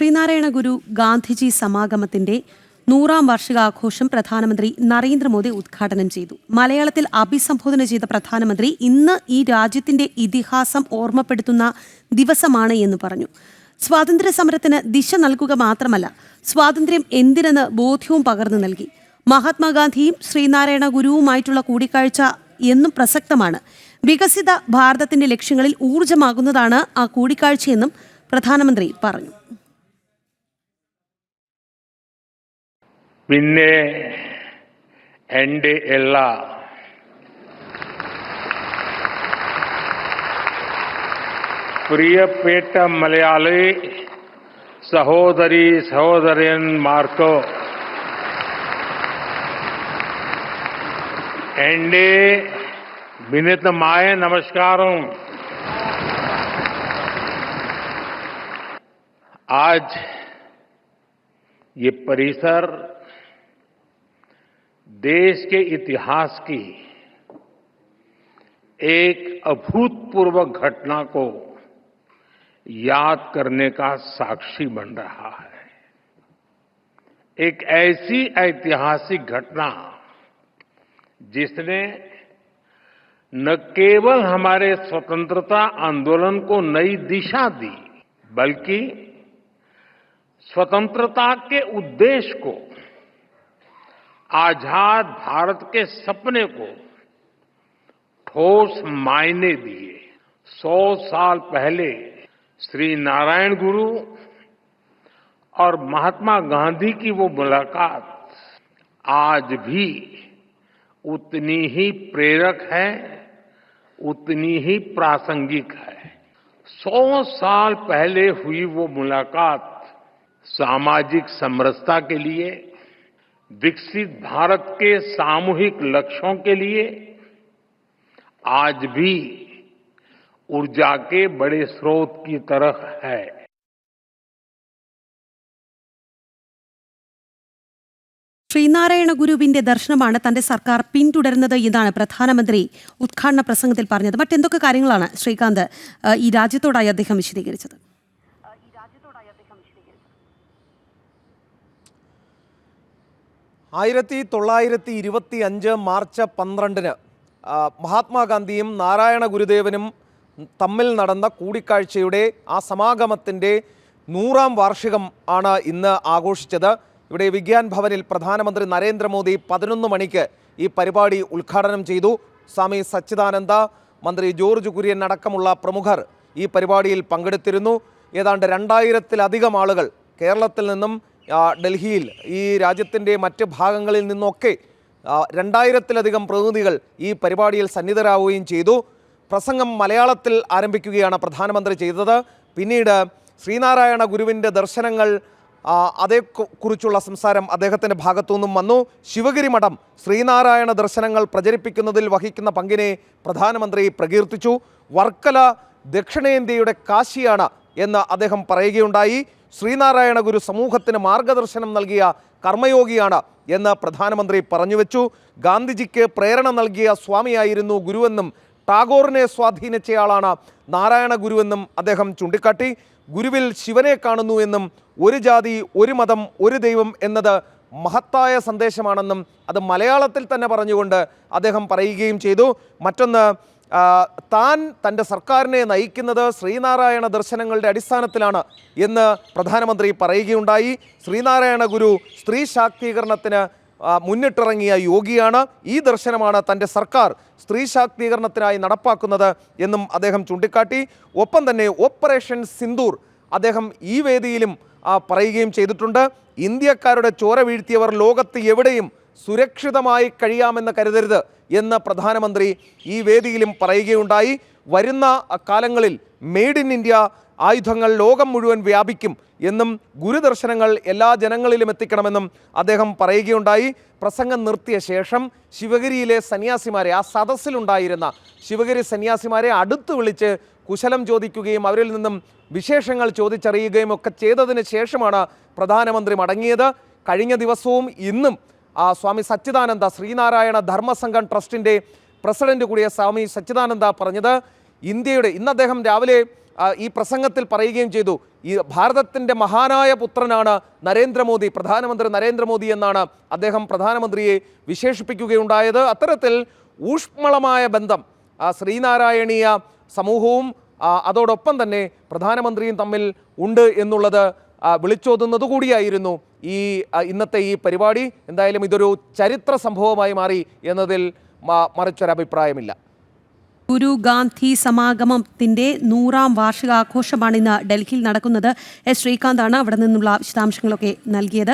ശ്രീനാരായണ ഗുരു ഗാന്ധിജി സമാഗമത്തിന്റെ 100ാം വാർഷികാഘോഷം പ്രധാനമന്ത്രി നരേന്ദ്രമോദി ഉദ്ഘാടനം ചെയ്തു. മലയാളത്തിൽ അഭിസംബോധന ചെയ്ത പ്രധാനമന്ത്രി ഇന്ന് ഈ രാജ്യത്തിന്റെ ഇതിഹാസം ഓർമ്മപ്പെടുത്തുന്ന ദിവസമാണ് എന്ന് പറഞ്ഞു. സ്വാതന്ത്ര്യ സമരത്തിന് ദിശ നൽകുക മാത്രമല്ല, സ്വാതന്ത്ര്യം എന്തിനെന്ന് ബോധ്യവും പകർന്നു നൽകി. മഹാത്മാഗാന്ധിയും ശ്രീനാരായണ ഗുരുവുമായിട്ടുള്ള കൂടിക്കാഴ്ച എന്നും പ്രസക്തമാണ്. വികസിത ഭാരതത്തിന്റെ ലക്ഷ്യങ്ങളിൽ ഊർജ്ജമാകുന്നതാണ് ആ കൂടിക്കാഴ്ചയെന്നും പ്രധാനമന്ത്രി പറഞ്ഞു. പിന്നെ എൻ്റെ എല്ലാ പ്രിയപ്പെട്ട മലയാളി സഹോദരി സഹോദരന്മാർക്ക് എൻ്റെ വിനീതമായ നമസ്കാരം. आज ये परिसर देश के इतिहास की एक अभूतपूर्व घटना को याद करने का साक्षी बन रहा है. एक ऐसी ऐतिहासिक घटना जिसने न केवल हमारे स्वतंत्रता आंदोलन को नई दिशा दी, बल्कि स्वतंत्रता के उद्देश्य को, आजाद भारत के सपने को ठोस मायने दिए. 100 साल पहले श्री नारायण गुरु और महात्मा गांधी की वो मुलाकात आज भी उतनी ही प्रेरक है, उतनी ही प्रासंगिक है. 100 साल पहले हुई वो मुलाकात सामाजिक समरसता के लिए, विकसित भारत के सामूहिक लक्ष्यों के लिए आज भी ऊर्जा के बड़े स्रोत की तरह है. ശ്രീനാരായണ ഗുരുവിന്റെ ദർശനമാണ് തന്റെ സർക്കാർ പിന്തുടരുന്നത് എന്നാണ് പ്രധാനമന്ത്രി ഉദ്ഘാടന പ്രസംഗത്തിൽ പറഞ്ഞത്. മറ്റെന്തൊക്കെ കാര്യങ്ങളാണ് ശ്രീകാന്ത് ഈ രാജ്യത്തോടായി അദ്ദേഹം വിശദീകരിച്ചത്? 1925 മാർച്ച് 12 മഹാത്മാഗാന്ധിയും നാരായണ ഗുരുദേവനും തമ്മിൽ നടന്ന കൂടിക്കാഴ്ചയുടെ ആ സമാഗമത്തിൻ്റെ 100ാം വാർഷികം ആണ് ഇന്ന് ആഘോഷിച്ചത്. ഇവിടെ വിഗ്യാൻ ഭവനിൽ പ്രധാനമന്ത്രി നരേന്ദ്രമോദി 11 മണിക്ക് ഈ പരിപാടി ഉദ്ഘാടനം ചെയ്തു. സ്വാമി സച്ചിദാനന്ദ, മന്ത്രി ജോർജ് കുര്യൻ അടക്കമുള്ള പ്രമുഖർ ഈ പരിപാടിയിൽ പങ്കെടുത്തിരുന്നു. ഏതാണ്ട് 2000-ത്തിലധികം ആളുകൾ കേരളത്തിൽ നിന്നും ഡൽഹിയിൽ ഈ രാജ്യത്തിൻ്റെ മറ്റ് ഭാഗങ്ങളിൽ നിന്നൊക്കെ 2000-ത്തിലധികം പ്രതിനിധികൾ ഈ പരിപാടിയിൽ സന്നിധരാവുകയും ചെയ്തു. പ്രസംഗം മലയാളത്തിൽ ആരംഭിക്കുകയാണ് പ്രധാനമന്ത്രി ചെയ്തത്. പിന്നീട് ശ്രീനാരായണ ഗുരുവിൻ്റെ ദർശനങ്ങൾ, അതേക്കുറിച്ചുള്ള സംസാരം അദ്ദേഹത്തിൻ്റെ ഭാഗത്തു നിന്നും വന്നു. ശിവഗിരി മഠം ശ്രീനാരായണ ദർശനങ്ങൾ പ്രചരിപ്പിക്കുന്നതിൽ വഹിക്കുന്ന പങ്കിനെ പ്രധാനമന്ത്രി പ്രകീർത്തിച്ചു. വർക്കല ദക്ഷിണേന്ത്യയുടെ കാശിയാണ് എന്ന് അദ്ദേഹം പറയുകയുണ്ടായി. ശ്രീനാരായണ ഗുരു സമൂഹത്തിന് മാർഗദർശനം നൽകിയ കർമ്മയോഗിയാണ് എന്ന് പ്രധാനമന്ത്രി പറഞ്ഞുവെച്ചു. ഗാന്ധിജിക്ക് പ്രേരണ നൽകിയ സ്വാമിയായിരുന്നു ഗുരുവെന്നും ടാഗോറിനെ സ്വാധീനിച്ചയാളാണ് നാരായണ ഗുരുവെന്നും അദ്ദേഹം ചൂണ്ടിക്കാട്ടി. ഗുരുവിൽ ശിവനെ കാണുന്നു എന്നും ഒരു ജാതി ഒരു മതം ഒരു ദൈവം എന്നത് മഹത്തായ സന്ദേശമാണെന്നും അത് മലയാളത്തിൽ തന്നെ പറഞ്ഞുകൊണ്ട് അദ്ദേഹം പറയുകയും ചെയ്തു. മറ്റൊന്ന്, താൻ തൻ്റെ സർക്കാരിനെ നയിക്കുന്നത് ശ്രീനാരായണ ദർശനങ്ങളുടെ അടിസ്ഥാനത്തിലാണ് എന്ന് പ്രധാനമന്ത്രി പറയുകയുണ്ടായി. ശ്രീനാരായണ ഗുരു സ്ത്രീ ശാക്തീകരണത്തിന് മുന്നിട്ടിറങ്ങിയ യോഗിയാണ്. ഈ ദർശനമാണ് തൻ്റെ സർക്കാർ സ്ത്രീ ശാക്തീകരണത്തിനായി നടപ്പാക്കുന്നത് എന്നും അദ്ദേഹം ചൂണ്ടിക്കാട്ടി. ഒപ്പം തന്നെ ഓപ്പറേഷൻ സിന്ദൂർ അദ്ദേഹം ഈ വേദിയിലും പറയുകയും ചെയ്തിട്ടുണ്ട്. ഇന്ത്യക്കാരുടെ ചോര വീഴ്ത്തിയവർ ലോകത്ത് എവിടെയും സുരക്ഷിതമായി കഴിയാമെന്ന് കരുതരുത് എന്ന് പ്രധാനമന്ത്രി ഈ വേദിയിലും പറയുകയുണ്ടായി. വരുന്ന കാലങ്ങളിൽ മെയ്ഡ് ഇൻ ഇന്ത്യ ആയുധങ്ങൾ ലോകം മുഴുവൻ വ്യാപിക്കും എന്നും ഗുരുദർശനങ്ങൾ എല്ലാ ജനങ്ങളിലും എത്തിക്കണമെന്നും അദ്ദേഹം പറയുകയുണ്ടായി. പ്രസംഗം നിർത്തിയ ശേഷം ശിവഗിരിയിലെ സന്യാസിമാരെ, ആ സദസ്സിലുണ്ടായിരുന്ന ശിവഗിരി സന്യാസിമാരെ അടുത്ത് വിളിച്ച് കുശലം ചോദിക്കുകയും അവരിൽ നിന്നും വിശേഷങ്ങൾ ചോദിച്ചറിയുകയും ഒക്കെ ചെയ്തതിന് ശേഷമാണ് പ്രധാനമന്ത്രി മടങ്ങിയത്. കഴിഞ്ഞ ദിവസവും ഇന്നും സ്വാമി സച്ചിദാനന്ദ, ശ്രീനാരായണ ധർമ്മസംഘം ട്രസ്റ്റിൻ്റെ പ്രസിഡന്റ് കൂടിയ സ്വാമി സച്ചിദാനന്ദ പറഞ്ഞത്, ഇന്ത്യയുടെ ഇന്ന് അദ്ദേഹം രാവിലെ ഈ പ്രസംഗത്തിൽ പറയുകയും ചെയ്തു. ഈ ഭാരതത്തിൻ്റെ മഹാനായ പുത്രനാണ് നരേന്ദ്രമോദി, പ്രധാനമന്ത്രി നരേന്ദ്രമോദി എന്നാണ് അദ്ദേഹം പ്രധാനമന്ത്രിയെ വിശേഷിപ്പിക്കുകയുണ്ടായത്. അത്തരത്തിൽ ഊഷ്മളമായ ബന്ധം ശ്രീനാരായണീയ സമൂഹവും അതോടൊപ്പം തന്നെ പ്രധാനമന്ത്രിയും തമ്മിൽ ഉണ്ട് എന്നുള്ളത് വിളിച്ചോതുന്നത് കൂടിയായിരുന്നു ഇന്നത്തെ ഈ പരിപാടി. എന്തായാലും ഇതൊരു ചരിത്ര സംഭവമായി മാറി എന്നതിൽ മറിച്ചൊരഭിപ്രായമില്ല. ഗുരു ഗാന്ധി സമാഗമത്തിന്റെ 100ാം വാർഷികാഘോഷമാണ് ഇന്ന് ഡൽഹിയിൽ നടക്കുന്നത്. എസ് ശ്രീകാന്താണ് അവിടെ നിന്നുള്ള വിശദാംശങ്ങളൊക്കെ നൽകിയത്.